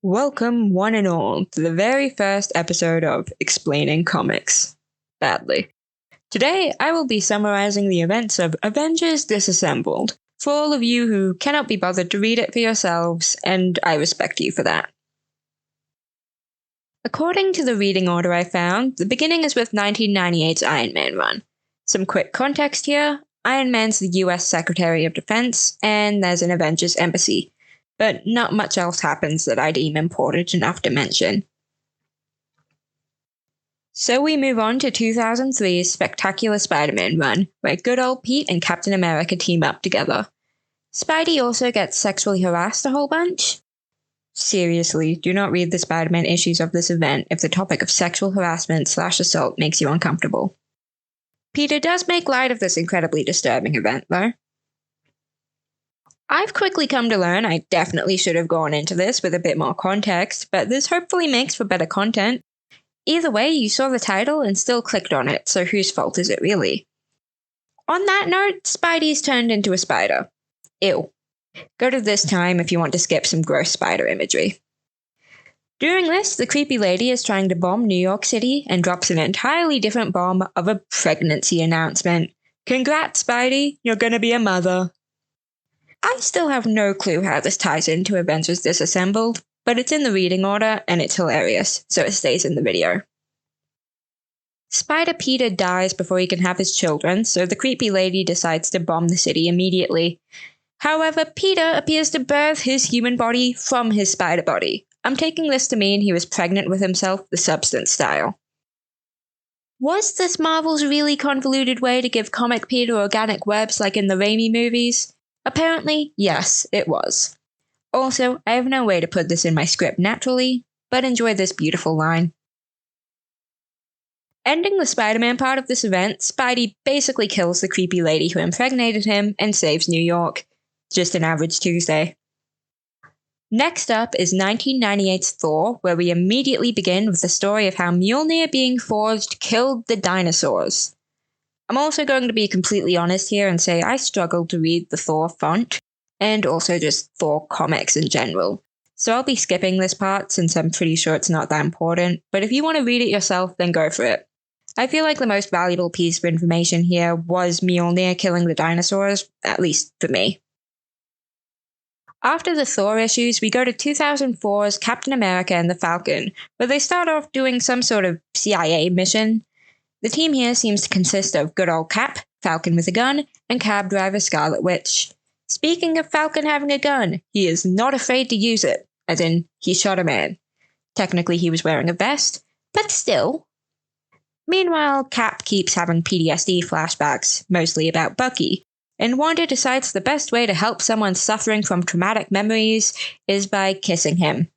Welcome, one and all, to the very first episode of Explaining Comics. Badly. Today, I will be summarizing the events of Avengers Disassembled, for all of you who cannot be bothered to read it for yourselves, and I respect you for that. According to the reading order I found, the beginning is with 1998's Iron Man run. Some quick context here: Iron Man's the US Secretary of Defense, and there's an Avengers embassy. But not much else happens that I deem important enough to mention. So we move on to 2003's Spectacular Spider-Man run, where good old Pete and Captain America team up together. Spidey also gets sexually harassed a whole bunch. Seriously, do not read the Spider-Man issues of this event if the topic of sexual harassment/assault makes you uncomfortable. Peter does make light of this incredibly disturbing event, though. I've quickly come to learn I definitely should have gone into this with a bit more context, but this hopefully makes for better content. Either way, you saw the title and still clicked on it, so whose fault is it really? On that note, Spidey's turned into a spider. Ew. Go to this time if you want to skip some gross spider imagery. During this, the creepy lady is trying to bomb New York City and drops an entirely different bomb of a pregnancy announcement. Congrats, Spidey, you're gonna be a mother. I still have no clue how this ties into Avengers Disassembled, but it's in the reading order and it's hilarious, so it stays in the video. Spider-Peter dies before he can have his children, so the creepy lady decides to bomb the city immediately. However, Peter appears to birth his human body from his spider body. I'm taking this to mean he was pregnant with himself, the Substance style. Was this Marvel's really convoluted way to give comic Peter organic webs like in the Raimi movies? Apparently, yes, it was. Also, I have no way to put this in my script naturally, but enjoy this beautiful line. Ending the Spider-Man part of this event, Spidey basically kills the creepy lady who impregnated him and saves New York. Just an average Tuesday. Next up is 1998's Thor, where we immediately begin with the story of how Mjolnir being forged killed the dinosaurs. I'm also going to be completely honest here and say I struggled to read the Thor font, and also just Thor comics in general. So I'll be skipping this part since I'm pretty sure it's not that important, but if you want to read it yourself, then go for it. I feel like the most valuable piece of information here was Mjolnir killing the dinosaurs, at least for me. After the Thor issues, we go to 2004's Captain America and the Falcon, where they start off doing some sort of CIA mission. The team here seems to consist of good old Cap, Falcon with a gun, and cab driver Scarlet Witch. Speaking of Falcon having a gun, he is not afraid to use it, as in, he shot a man. Technically he was wearing a vest, but still. Meanwhile, Cap keeps having PTSD flashbacks, mostly about Bucky, and Wanda decides the best way to help someone suffering from traumatic memories is by kissing him.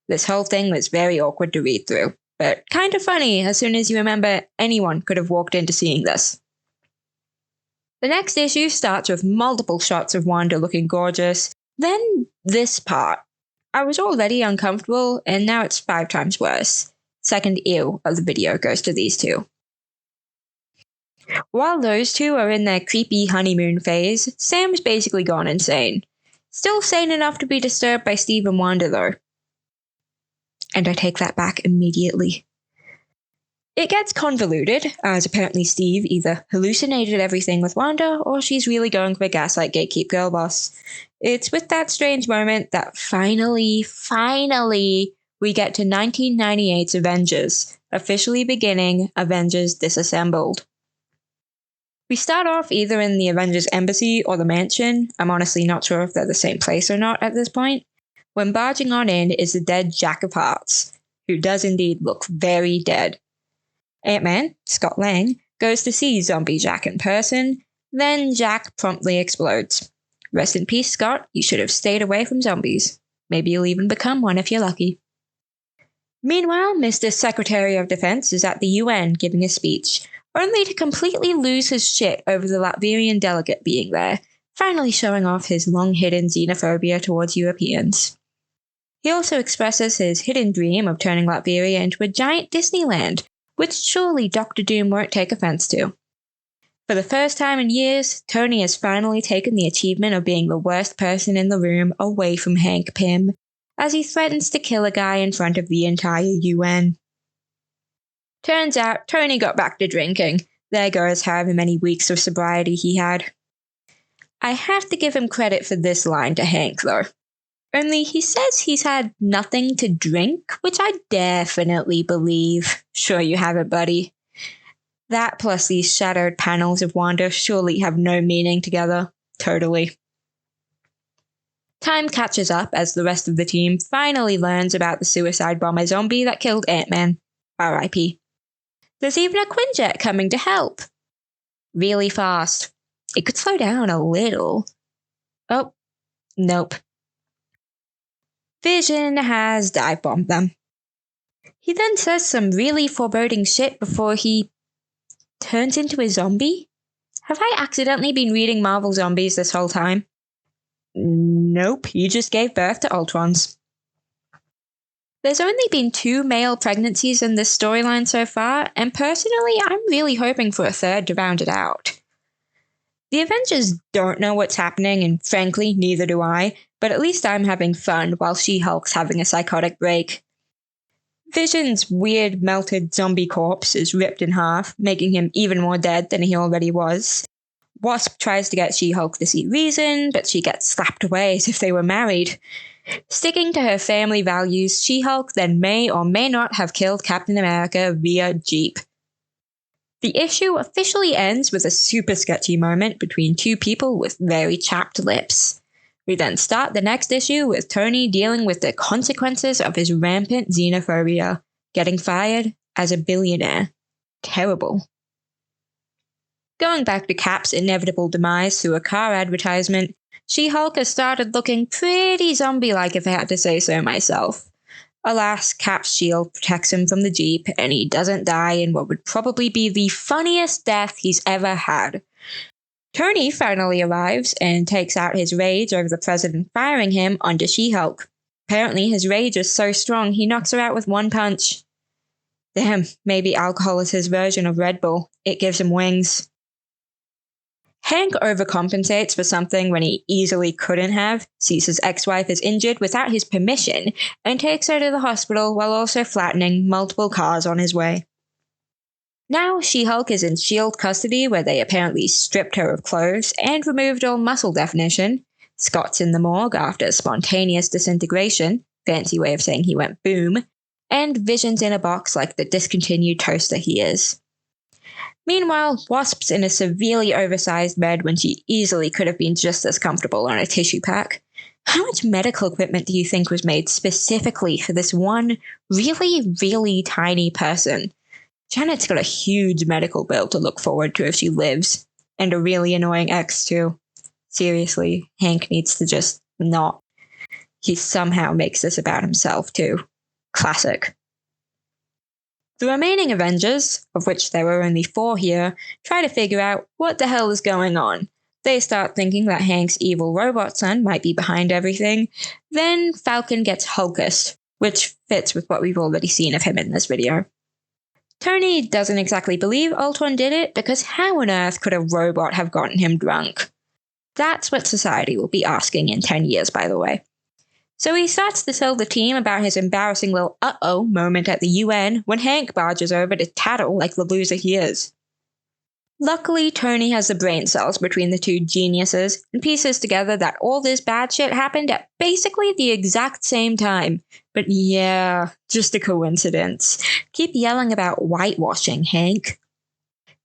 This whole thing was very awkward to read through, but kind of funny as soon as you remember anyone could have walked into seeing this. The next issue starts with multiple shots of Wanda looking gorgeous, then this part. I was already uncomfortable, and now it's 5 times worse. Second ew of the video goes to these two. While those two are in their creepy honeymoon phase, Sam's basically gone insane. Still sane enough to be disturbed by Steve and Wanda though. And I take that back immediately. It gets convoluted, as apparently Steve either hallucinated everything with Wanda, or she's really going for gaslight gatekeep girl boss. It's with that strange moment that finally, we get to 1998's Avengers, officially beginning Avengers Disassembled. We start off either in the Avengers Embassy or the Mansion. I'm honestly not sure if they're the same place or not at this point. When barging on in is the dead Jack of Hearts, who does indeed look very dead. Ant-Man, Scott Lang, goes to see Zombie Jack in person, then Jack promptly explodes. Rest in peace, Scott, you should have stayed away from zombies. Maybe you'll even become one if you're lucky. Meanwhile, Mr. Secretary of Defense is at the UN giving a speech, only to completely lose his shit over the Latvian delegate being there, finally showing off his long-hidden xenophobia towards Europeans. He also expresses his hidden dream of turning Latvia into a giant Disneyland, which surely Dr. Doom won't take offense to. For the first time in years, Tony has finally taken the achievement of being the worst person in the room away from Hank Pym, as he threatens to kill a guy in front of the entire UN. Turns out Tony got back to drinking. There goes however many weeks of sobriety he had. I have to give him credit for this line to Hank, though. Only he says he's had nothing to drink, which I definitely believe. Sure you have it, buddy. That plus these shadowed panels of Wanda surely have no meaning together. Totally. Time catches up as the rest of the team finally learns about the suicide bomber zombie that killed Ant-Man. R.I.P. There's even a Quinjet coming to help. Really fast. It could slow down a little. Oh, nope. Vision has dive bombed them. He then says some really foreboding shit before he turns into a zombie? Have I accidentally been reading Marvel Zombies this whole time? Nope, he just gave birth to Ultrons. There's only been 2 male pregnancies in this storyline so far, and personally, I'm really hoping for a third to round it out. The Avengers don't know what's happening, and frankly, neither do I, but at least I'm having fun while She-Hulk's having a psychotic break. Vision's weird melted zombie corpse is ripped in half, making him even more dead than he already was. Wasp tries to get She-Hulk to see reason, but she gets slapped away as if they were married. Sticking to her family values, She-Hulk then may or may not have killed Captain America via Jeep. The issue officially ends with a super sketchy moment between 2 people with very chapped lips. We then start the next issue with Tony dealing with the consequences of his rampant xenophobia, getting fired as a billionaire. Terrible. Going back to Cap's inevitable demise through a car advertisement, She-Hulk has started looking pretty zombie-like if I had to say so myself. Alas, Cap's shield protects him from the Jeep, and he doesn't die in what would probably be the funniest death he's ever had. Tony finally arrives and takes out his rage over the president firing him onto She-Hulk. Apparently his rage is so strong he knocks her out with one punch. Damn, maybe alcohol is his version of Red Bull. It gives him wings. Hank overcompensates for something when he easily couldn't have, sees his ex-wife is injured without his permission, and takes her to the hospital while also flattening multiple cars on his way. Now She-Hulk is in S.H.I.E.L.D. custody where they apparently stripped her of clothes and removed all muscle definition. Scott's in the morgue after spontaneous disintegration, fancy way of saying he went boom, and Vision's in a box like the discontinued toaster he is. Meanwhile, Wasp's in a severely oversized bed when she easily could have been just as comfortable on a tissue pack. How much medical equipment do you think was made specifically for this one really, really tiny person? Janet's got a huge medical bill to look forward to if she lives, and a really annoying ex too. Seriously, Hank needs to just not. He somehow makes this about himself too. Classic. The remaining Avengers, of which there were only 4 here, try to figure out what the hell is going on. They start thinking that Hank's evil robot son might be behind everything. Then Falcon gets Hulkist, which fits with what we've already seen of him in this video. Tony doesn't exactly believe Ultron did it because how on earth could a robot have gotten him drunk? That's what society will be asking in 10 years, by the way. So he starts to tell the team about his embarrassing little uh-oh moment at the UN when Hank barges over to tattle like the loser he is. Luckily, Tony has the brain cells between the 2 geniuses and pieces together that all this bad shit happened at basically the exact same time. But yeah, just a coincidence. Keep yelling about whitewashing, Hank.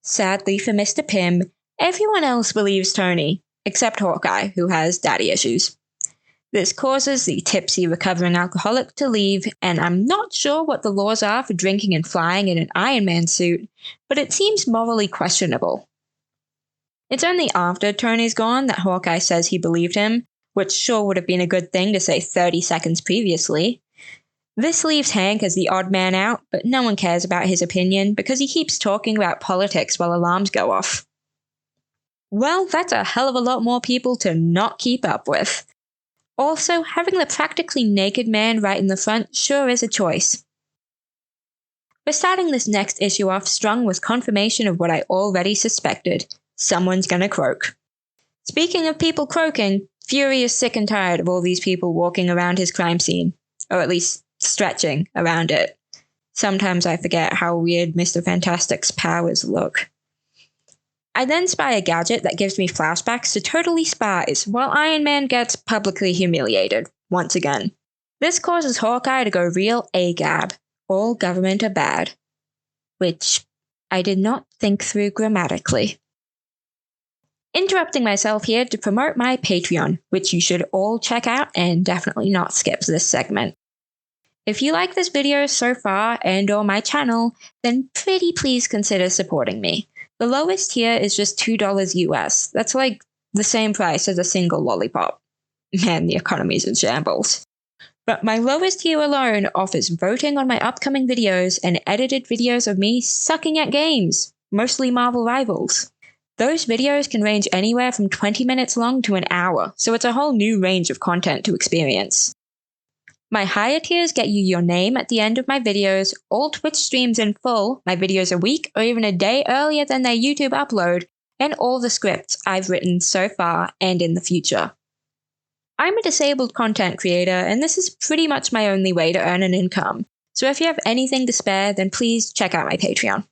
Sadly for Mr. Pym, everyone else believes Tony, except Hawkeye, who has daddy issues. This causes the tipsy recovering alcoholic to leave, and I'm not sure what the laws are for drinking and flying in an Iron Man suit, but it seems morally questionable. It's only after Tony's gone that Hawkeye says he believed him, which sure would have been a good thing to say 30 seconds previously. This leaves Hank as the odd man out, but no one cares about his opinion because he keeps talking about politics while alarms go off. Well, that's a hell of a lot more people to not keep up with. Also, having the practically naked man right in the front sure is a choice. We're starting this next issue off strong with confirmation of what I already suspected. Someone's gonna croak. Speaking of people croaking, Fury is sick and tired of all these people walking around his crime scene. or at least stretching around it. Sometimes I forget how weird Mr. Fantastic's powers look. I then spy a gadget that gives me flashbacks to Totally Spies, while Iron Man gets publicly humiliated, once again. This causes Hawkeye to go real AGAB. All government are bad. Which I did not think through grammatically. Interrupting myself here to promote my Patreon, which you should all check out and definitely not skip this segment. If you like this video so far and or my channel, then pretty please consider supporting me. The lowest tier is just $2 US. That's like the same price as a single lollipop. Man, the economy's in shambles. But my lowest tier alone offers voting on my upcoming videos and edited videos of me sucking at games, mostly Marvel Rivals. Those videos can range anywhere from 20 minutes long to an hour, so it's a whole new range of content to experience. My higher tiers get you your name at the end of my videos, all Twitch streams in full, my videos a week or even a day earlier than their YouTube upload, and all the scripts I've written so far and in the future. I'm a disabled content creator, and this is pretty much my only way to earn an income, so if you have anything to spare, then please check out my Patreon.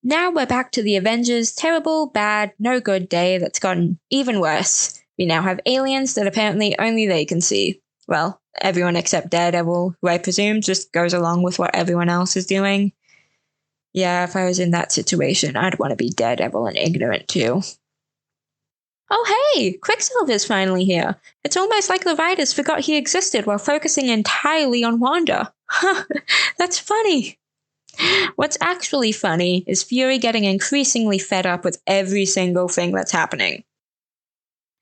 Now we're back to the Avengers' terrible, bad, no good day that's gotten even worse. We now have aliens that apparently only they can see. Well, everyone except Daredevil, who I presume just goes along with what everyone else is doing. Yeah, if I was in that situation, I'd want to be Daredevil and ignorant too. Oh hey, Quicksilver's finally here. It's almost like the writers forgot he existed while focusing entirely on Wanda. Huh, that's funny. What's actually funny is Fury getting increasingly fed up with every single thing that's happening.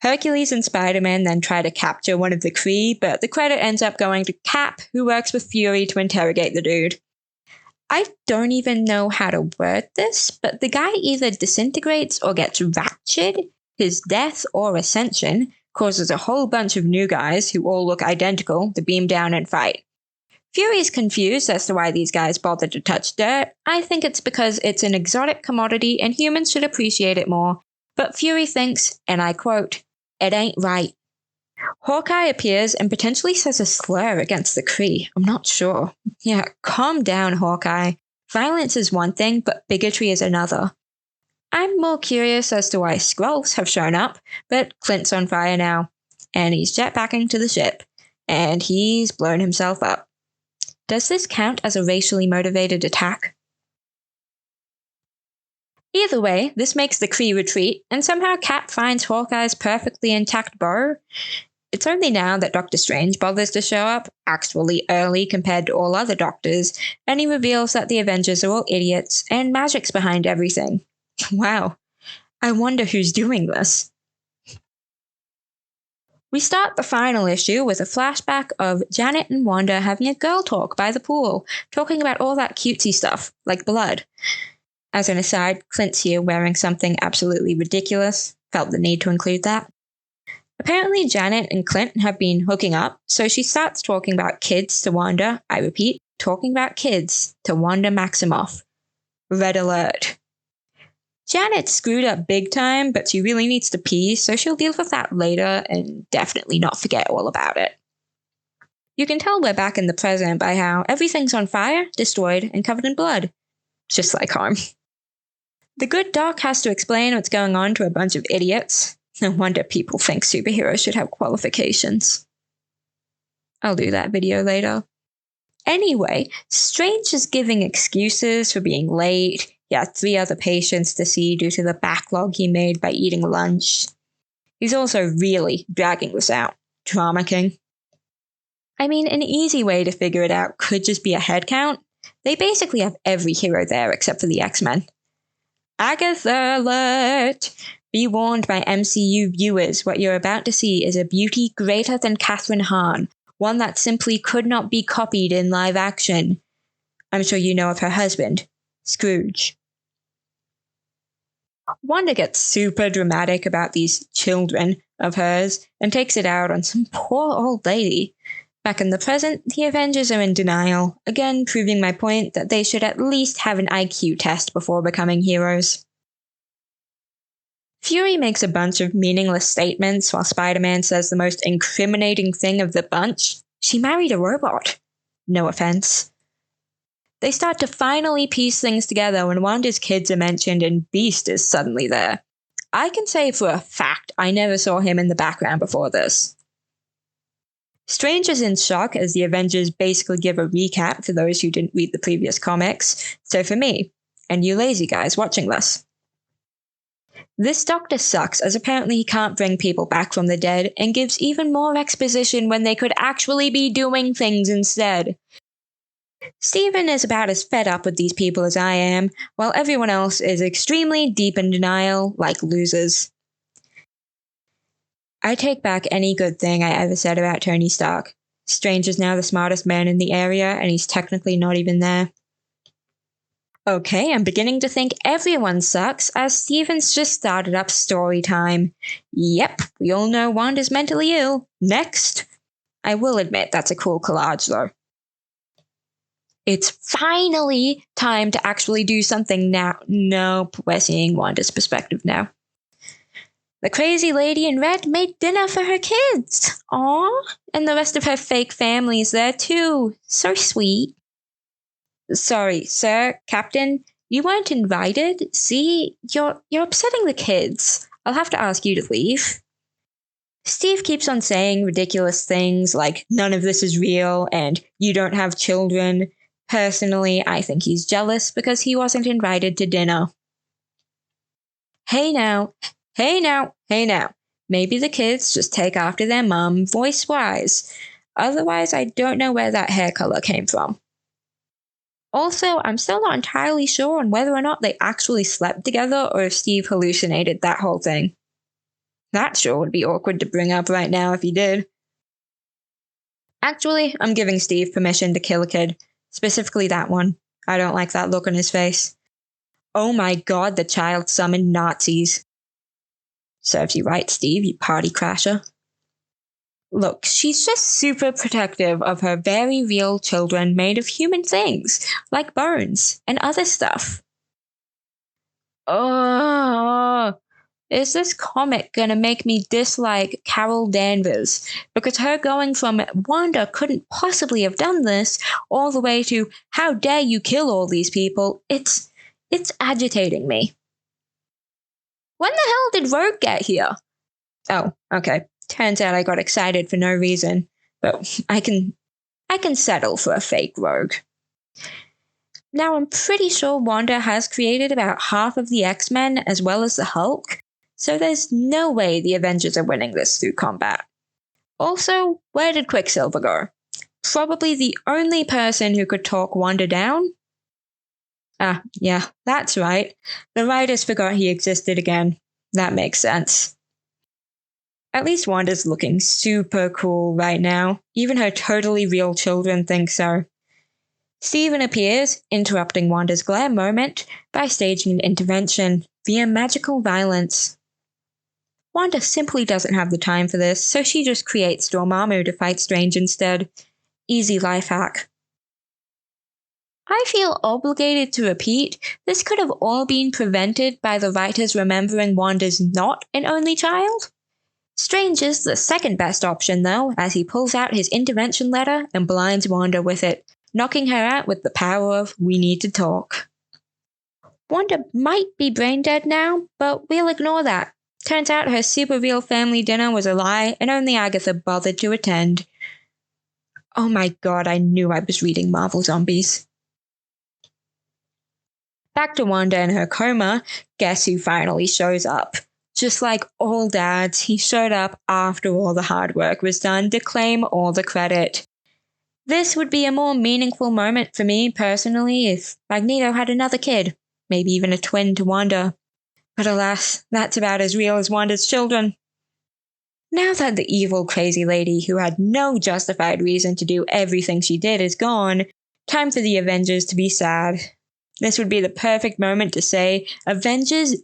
Hercules and Spider-Man then try to capture one of the Kree, but the credit ends up going to Cap, who works with Fury to interrogate the dude. I don't even know how to word this, but the guy either disintegrates or gets raptured. His death or ascension causes a whole bunch of new guys, who all look identical, to beam down and fight. Fury's confused as to why these guys bothered to touch dirt. I think it's because it's an exotic commodity and humans should appreciate it more. But Fury thinks, and I quote, "It ain't right." Hawkeye appears and potentially says a slur against the Kree. I'm not sure. Yeah, calm down, Hawkeye. Violence is one thing, but bigotry is another. I'm more curious as to why Skrulls have shown up, but Clint's on fire now. And he's jetpacking to the ship. And he's blown himself up. Does this count as a racially motivated attack? Either way, this makes the Kree retreat, and somehow Cap finds Hawkeye's perfectly intact bow. It's only now that Doctor Strange bothers to show up, actually early compared to all other doctors, and he reveals that the Avengers are all idiots, and magic's behind everything. Wow, I wonder who's doing this. We start the final issue with a flashback of Janet and Wanda having a girl talk by the pool, talking about all that cutesy stuff, like blood. As an aside, Clint's here wearing something absolutely ridiculous. Felt the need to include that. Apparently Janet and Clint have been hooking up, so she starts talking about kids to Wanda. I repeat, talking about kids to Wanda Maximoff. Red alert. Janet screwed up big time, but she really needs to pee, so she'll deal with that later and definitely not forget all about it. You can tell we're back in the present by how everything's on fire, destroyed, and covered in blood. Just like home. The good doc has to explain what's going on to a bunch of idiots. No wonder people think superheroes should have qualifications. I'll do that video later. Anyway, Strange is giving excuses for being late. He had 3 other patients to see due to the backlog he made by eating lunch. He's also really dragging this out. Drama king. I mean, an easy way to figure it out could just be a head count. They basically have every hero there except for the X-Men. Agatha alert! Be warned by MCU viewers, what you're about to see is a beauty greater than Catherine Hahn, one that simply could not be copied in live action. I'm sure you know of her husband, Scrooge. Wanda gets super dramatic about these children of hers and takes it out on some poor old lady. Back in the present, the Avengers are in denial, again proving my point that they should at least have an IQ test before becoming heroes. Fury makes a bunch of meaningless statements while Spider-Man says the most incriminating thing of the bunch. She married a robot. No offense. They start to finally piece things together when Wanda's kids are mentioned and Beast is suddenly there. I can say for a fact I never saw him in the background before this. Strange is in shock as the Avengers basically give a recap for those who didn't read the previous comics, so for me, and you lazy guys watching this doctor sucks as apparently he can't bring people back from the dead and gives even more exposition when they could actually be doing things instead. Stephen is about as fed up with these people as I am, while everyone else is extremely deep in denial, like losers. I take back any good thing I ever said about Tony Stark. Strange is now the smartest man in the area, and he's technically not even there. Okay, I'm beginning to think everyone sucks, as Stephen's just started up story time. Yep, we all know Wanda's mentally ill. Next! I will admit that's a cool collage, though. It's finally time to actually do something now. Nope, we're seeing Wanda's perspective now. The crazy lady in red made dinner for her kids. Aww. And the rest of her fake family's there too. So sweet. Sorry, sir, Captain, you weren't invited. See, you're upsetting the kids. I'll have to ask you to leave. Steve keeps on saying ridiculous things like none of this is real and you don't have children. Personally, I think he's jealous because he wasn't invited to dinner. Hey now. Hey now. Maybe the kids just take after their mum voice-wise. Otherwise, I don't know where that hair color came from. Also, I'm still not entirely sure on whether or not they actually slept together or if Steve hallucinated that whole thing. That sure would be awkward to bring up right now if he did. Actually, I'm giving Steve permission to kill a kid. Specifically that one. I don't like that look on his face. Oh my god, the child summoned Nazis. Serves you right, Steve, you party crasher. Look, she's just super protective of her very real children made of human things, like bones and other stuff. Oh, is this comic gonna make me dislike Carol Danvers? Because her going from Wanda couldn't possibly have done this all the way to how dare you kill all these people, it's agitating me. When the hell did Rogue get here? Oh, okay. Turns out I got excited for no reason, but I can settle for a fake Rogue. Now I'm pretty sure Wanda has created about half of the X-Men as well as the Hulk, so there's no way the Avengers are winning this through combat. Also, where did Quicksilver go? Probably the only person who could talk Wanda down? Ah, yeah, that's right. The writers forgot he existed again. That makes sense. At least Wanda's looking super cool right now. Even her totally real children think so. Stephen appears, interrupting Wanda's glam moment by staging an intervention via magical violence. Wanda simply doesn't have the time for this, so she just creates Dormammu to fight Strange instead. Easy life hack. I feel obligated to repeat, this could have all been prevented by the writers remembering Wanda's not an only child. Strange is the second best option though, as he pulls out his intervention letter and blinds Wanda with it, knocking her out with the power of "we need to talk." Wanda might be brain dead now, but we'll ignore that. Turns out her super real family dinner was a lie and only Agatha bothered to attend. Oh my god, I knew I was reading Marvel Zombies. Back to Wanda and her coma, guess who finally shows up? Just like all dads, he showed up after all the hard work was done to claim all the credit. This would be a more meaningful moment for me personally if Magneto had another kid, maybe even a twin to Wanda. But alas, that's about as real as Wanda's children. Now that the evil crazy lady who had no justified reason to do everything she did is gone, time for the Avengers to be sad. This would be the perfect moment to say, Avengers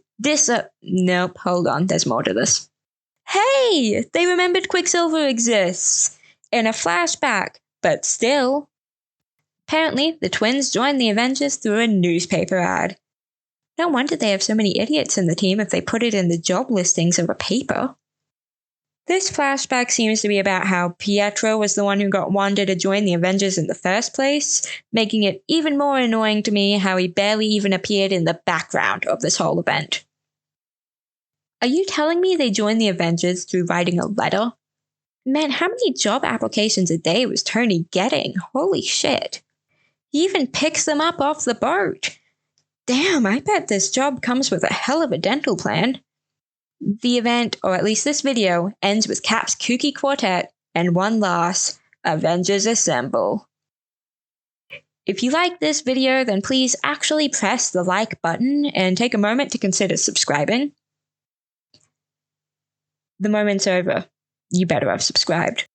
Nope, hold on, there's more to this. Hey! They remembered Quicksilver exists! In a flashback, but still. Apparently, the twins joined the Avengers through a newspaper ad. No wonder they have so many idiots in the team if they put it in the job listings of a paper. This flashback seems to be about how Pietro was the one who got Wanda to join the Avengers in the first place, making it even more annoying to me how he barely even appeared in the background of this whole event. Are you telling me they joined the Avengers through writing a letter? Man, how many job applications a day was Tony getting? Holy shit. He even picks them up off the boat. Damn, I bet this job comes with a hell of a dental plan. The event, or at least this video, ends with Cap's kooky quartet and one last Avengers Assemble. If you like this video, then please actually press the like button and take a moment to consider subscribing. The moment's over. You better have subscribed.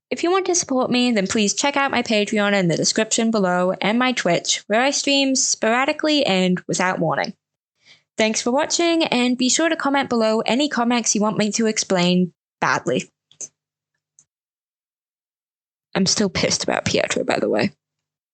If you want to support me, then please check out my Patreon in the description below and my Twitch, where I stream sporadically and without warning. Thanks for watching, and be sure to comment below any comics you want me to explain badly. I'm still pissed about Pietro, by the way.